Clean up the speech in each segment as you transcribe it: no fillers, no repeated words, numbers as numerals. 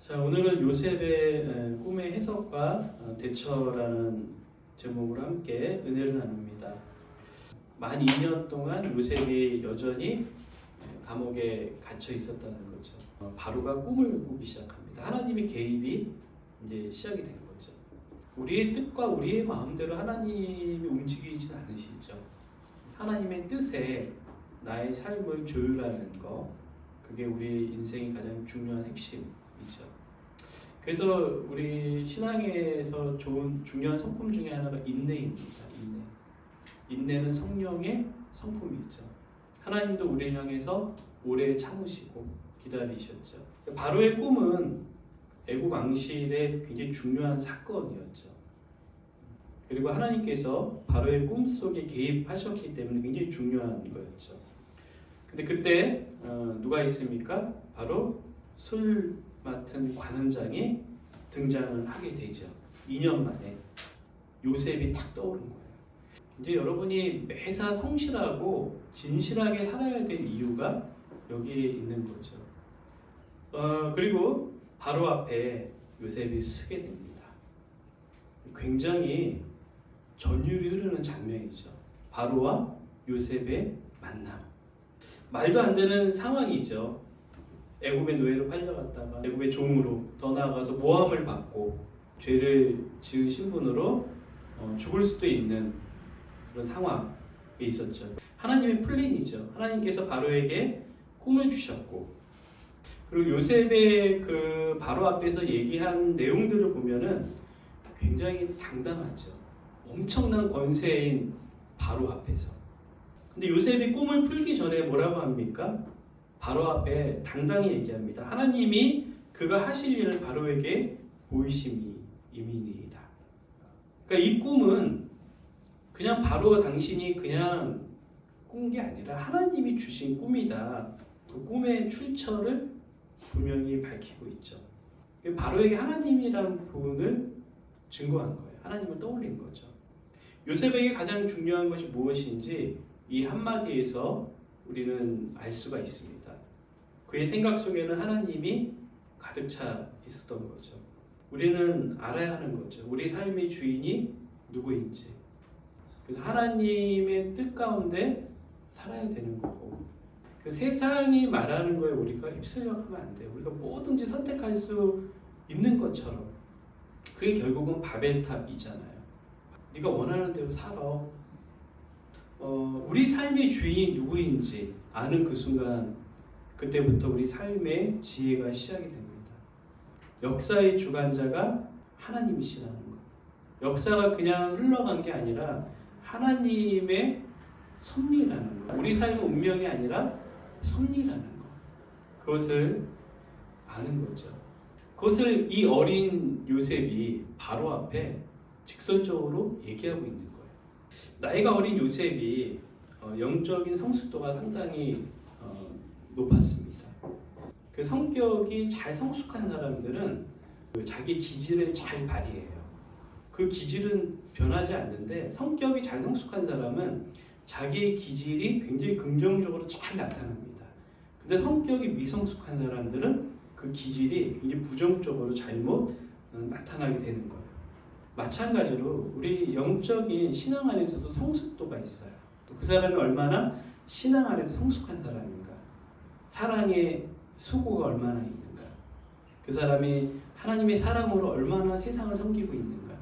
자, 오늘은 요셉의 꿈의 해석과 대처라는 제목으로 함께 은혜를 나눕니다. 만 2년 동안 요셉이 여전히 감옥에 갇혀 있었다는 거죠. 바로가 꿈을 꾸기 시작합니다. 하나님의 개입이 이제 시작이 된 거죠. 우리의 뜻과 우리의 마음대로 하나님이 움직이진 않으시죠. 하나님의 뜻에 나의 삶을 조율하는 거, 그게 우리 인생의 가장 중요한 핵심이죠. 그래서 우리 신앙에서 좋은 중요한 성품 중에 하나가 인내입니다. 인내는 성령의 성품이죠. 하나님도 우리를 향해서 오래 참으시고 기다리셨죠. 바로의 꿈은 애국 왕실의 굉장히 중요한 사건이었죠. 그리고 하나님께서 바로의 꿈 속에 개입하셨기 때문에 굉장히 중요한 거였죠. 근데 그때 누가 있습니까? 바로 술 맡은 관원장이 등장을 하게 되죠. 2년 만에 요셉이 탁 떠오른 거예요. 이제 여러분이 매사 성실하고 진실하게 살아야 될 이유가 여기에 있는 거죠. 그리고 바로 앞에 요셉이 서게 됩니다. 굉장히 전율이 흐르는 장면이죠. 바로와 요셉의 만남. 말도 안 되는 상황이죠. 애굽의 노예로 팔려갔다가 애굽의 종으로 더 나아가서 모함을 받고 죄를 지은 신분으로 죽을 수도 있는 그런 상황에 있었죠. 하나님의 플랜이죠. 하나님께서 바로에게 꿈을 주셨고, 그리고 요셉의 그 바로 앞에서 얘기한 내용들을 보면은 굉장히 당당하죠. 엄청난 권세인 바로 앞에서. 근데 요셉이 꿈을 풀기 전에 뭐라고 합니까? 바로 앞에 당당히 얘기합니다. 하나님이 그가 하실 일을 바로에게 보이심이 이미니이다. 그러니까 이 꿈은 그냥 바로 당신이 그냥 꾼 게 아니라 하나님이 주신 꿈이다. 그 꿈의 출처를 분명히 밝히고 있죠. 바로에게 하나님이란 부분을 증거한 거예요. 하나님을 떠올린 거죠. 요셉에게 가장 중요한 것이 무엇인지 이 한마디에서 우리는 알 수가 있습니다. 그의 생각 속에는 하나님이 가득 차 있었던 거죠. 우리는 알아야 하는 거죠. 우리 삶의 주인이 누구인지. 그래서 하나님의 뜻 가운데 살아야 되는 거고, 그 세상이 말하는 거에 우리가 휩쓸려 하면 안 돼요. 우리가 뭐든지 선택할 수 있는 것처럼. 그게 결국은 바벨탑이잖아요. 네가 원하는 대로 살아. 우리 삶의 주인이 누구인지 아는 그 순간, 그때부터 우리 삶의 지혜가 시작이 됩니다. 역사의 주관자가 하나님이시라는 것. 역사가 그냥 흘러간 게 아니라 하나님의 섭리라는 것. 우리 삶의 운명이 아니라 섭리라는 것. 그것을 아는 거죠. 그것을 이 어린 요셉이 바로 앞에 직설적으로 얘기하고 있는 거예요. 나이가 어린 요셉이 영적인 성숙도가 상당히 높았습니다. 그 성격이 잘 성숙한 사람들은 자기 기질을 잘 발휘해요. 그 기질은 변하지 않는데, 성격이 잘 성숙한 사람은 자기의 기질이 굉장히 긍정적으로 잘 나타납니다. 근데 성격이 미성숙한 사람들은 그 기질이 굉장히 부정적으로 잘못 나타나게 되는 거예요. 마찬가지로 우리 영적인 신앙 안에서도 성숙도가 있어요. 그 사람이 얼마나 신앙 안에서 성숙한 사람인가, 사랑의 수고가 얼마나 있는가, 그 사람이 하나님의 사랑으로 얼마나 세상을 섬기고 있는가,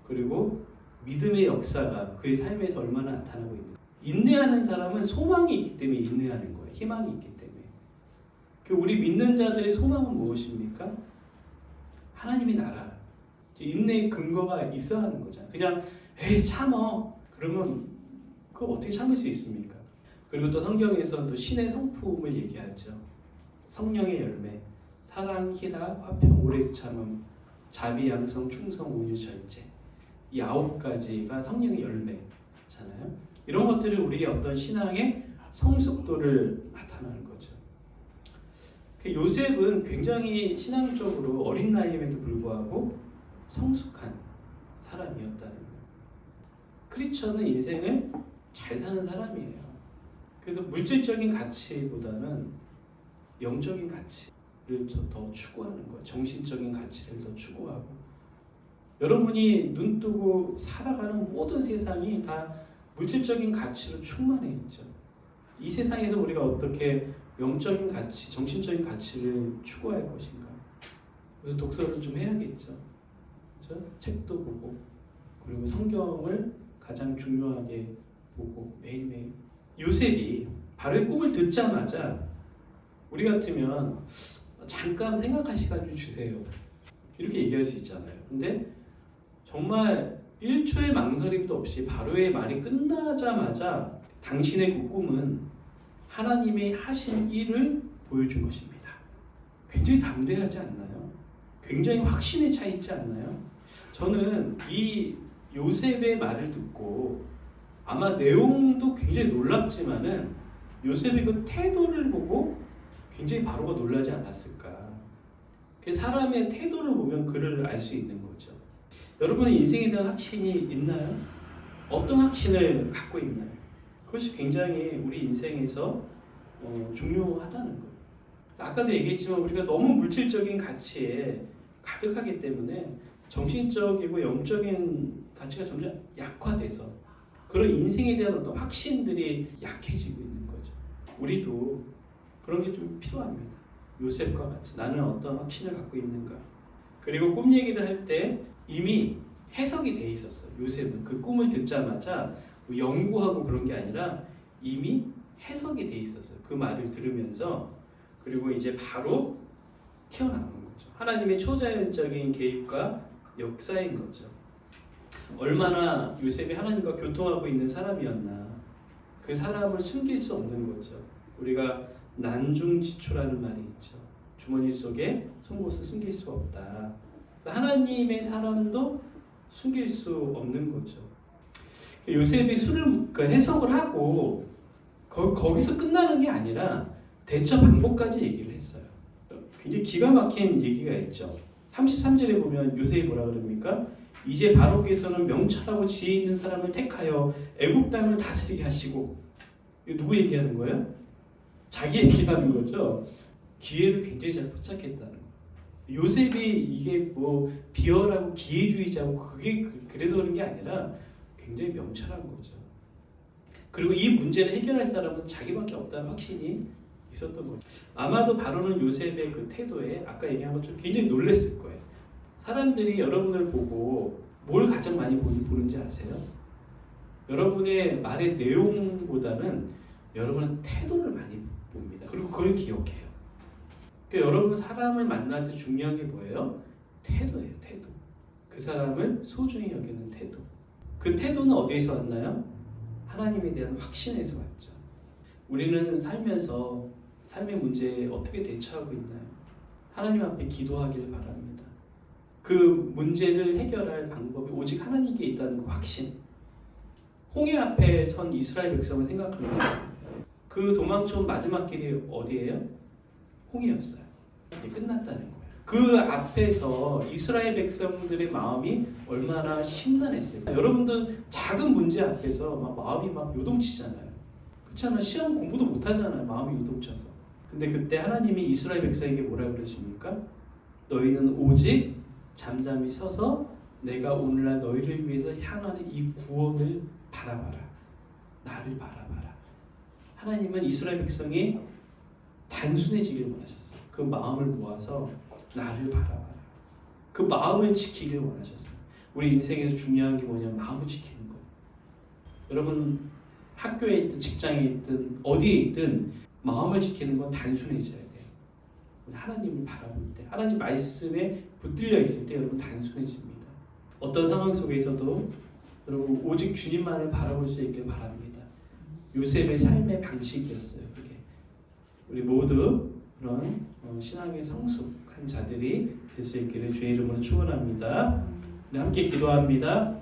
그리고 믿음의 역사가 그의 삶에서 얼마나 나타나고 있는가. 인내하는 사람은 소망이 있기 때문에 인내하는 거예요. 희망이 있기 때문에. 우리 믿는 자들의 소망은 무엇입니까? 하나님의 나라. 인내의 근거가 있어야 하는 거잖아요. 그냥 에이 참어, 그러면 그거 어떻게 참을 수 있습니까? 그리고 또 성경에서 또 신의 성품을 얘기하죠. 성령의 열매, 사랑, 희락, 화평, 오래 참음, 자비, 양성, 충성, 온유, 절제. 이 9가지가 성령의 열매잖아요. 이런 것들이 우리의 어떤 신앙의 성숙도를 나타나는 거죠. 요셉은 굉장히 신앙적으로 어린 나이임에도 불구하고 성숙한 사람이었다는 거예요. 크리스천은 인생을 잘 사는 사람이에요. 그래서 물질적인 가치보다는 영적인 가치, 더 추구하는 거예요. 정신적인 가치를 더 추구하고. 여러분이 눈 뜨고 살아가는 모든 세상이 다 물질적인 가치로 충만해 있죠. 이 세상에서 우리가 어떻게 영적인 가치, 정신적인 가치를 추구할 것인가. 그래서 독서를 좀 해야겠죠. 그렇죠? 책도 보고 그리고 성경을 가장 중요하게 보고 매일매일. 요셉이 바로의 꿈을 듣자마자 우리 같으면 잠깐 생각하시가지고 주세요. 이렇게 얘기할 수 있잖아요. 근데 정말 1초의 망설임도 없이 바로의 말이 끝나자마자 당신의 그 꿈은 하나님의 하신 일을 보여준 것입니다. 굉장히 담대하지 않나요? 굉장히 확신에 차 있지 않나요? 저는 이 요셉의 말을 듣고 아마 내용도 굉장히 놀랍지만은 요셉의 그 태도를 보고 굉장히 바로가 놀라지 않았을까. 그 사람의 태도를 보면 그를 알 수 있는 거죠. 여러분의 인생에 대한 확신이 있나요? 어떤 확신을 갖고 있나요? 그것이 굉장히 우리 인생에서 중요하다는 거예요. 아까도 얘기했지만 우리가 너무 물질적인 가치에 가득하기 때문에 정신적이고 영적인 가치가 점점 약화돼서 그런 인생에 대한 어떤 확신들이 약해지고 있는 거죠. 우리도 그런 게 좀 필요합니다. 요셉과 같이 나는 어떤 확신을 갖고 있는가. 그리고 꿈 얘기를 할 때 이미 해석이 돼 있었어요. 요셉은 그 꿈을 듣자마자 뭐 연구하고 그런 게 아니라 이미 해석이 돼 있었어요. 그 말을 들으면서. 그리고 이제 바로 튀어나오는 거죠. 하나님의 초자연적인 개입과 역사인 거죠. 얼마나 요셉이 하나님과 교통하고 있는 사람이었나. 그 사람을 숨길 수 없는 거죠. 우리가 난중지초라는 말이 있죠. 주머니 속에 송곳을 숨길 수 없다. 하나님의 사람도 숨길 수 없는 거죠. 요셉이 해석을 하고 거기서 끝나는 게 아니라 대처 방법까지 얘기를 했어요. 굉장히 기가 막힌 얘기가 있죠. 33절에 보면 요셉이 뭐라 그럽니까? 이제 바로께서는 명철하고 지혜 있는 사람을 택하여 애굽 땅을 다스리게 하시고. 이거 누구 얘기하는 거예요? 자기 얘기하는 거죠. 기회를 굉장히 잘 포착했다는 거예요. 요셉이 이게 뭐 비열하고 기회주의자고 그게 그래서 그런 게 아니라 굉장히 명철한 거죠. 그리고 이 문제를 해결할 사람은 자기밖에 없다는 확신이 있었던 거죠. 아마도 바로는 요셉의 그 태도에 아까 얘기한 것처럼 굉장히 놀랐을 거예요. 사람들이 여러분을 보고 뭘 가장 많이 보는지 아세요? 여러분의 말의 내용보다는 여러분의 태도를 많이 봅니다. 그리고 그걸 기억해요. 그러니까 여러분 사람을 만날 때 중요한 게 뭐예요? 태도예요. 태도. 그 사람을 소중히 여기는 태도. 그 태도는 어디에서 왔나요? 하나님에 대한 확신에서 왔죠. 우리는 살면서 삶의 문제에 어떻게 대처하고 있나요? 하나님 앞에 기도하길 바랍니다. 그 문제를 해결할 방법이 오직 하나님께 있다는 그 확신. 홍해 앞에 선 이스라엘 백성을 생각합니다. 그 도망쳐온 마지막 길이 어디예요? 홍해였어요. 이제 끝났다는 거예요. 그 앞에서 이스라엘 백성들의 마음이 얼마나 심란했을까. 여러분도 작은 문제 앞에서 마음이 막 요동치잖아요. 그렇잖아요. 시험 공부도 못하잖아요. 마음이 요동쳐서. 근데 그때 하나님이 이스라엘 백성에게 뭐라 그러십니까? 너희는 오직 잠잠히 서서 내가 오늘날 너희를 위해서 향하는 이 구원을 바라봐라. 나를 바라봐라. 하나님은 이스라엘 백성이 단순해지길 원하셨어요. 그 마음을 모아서 나를 바라봐라. 그 마음을 지키길 원하셨어요. 우리 인생에서 중요한 게 뭐냐면 마음을 지키는 거예요. 여러분 학교에 있든 직장에 있든 어디에 있든 마음을 지키는 건 단순해져야 돼요. 하나님을 바라볼 때, 하나님 말씀에 붙들려 있을 때 여러분 단순해집니다. 어떤 상황 속에서도 여러분 오직 주님만을 바라볼 수 있길 바랍니다. 요셉의 삶의 방식이었어요. 그게 우리 모두 그런 신앙의 성숙한 자들이 될 수 있기를 주의 이름으로 축원합니다. 함께 기도합니다.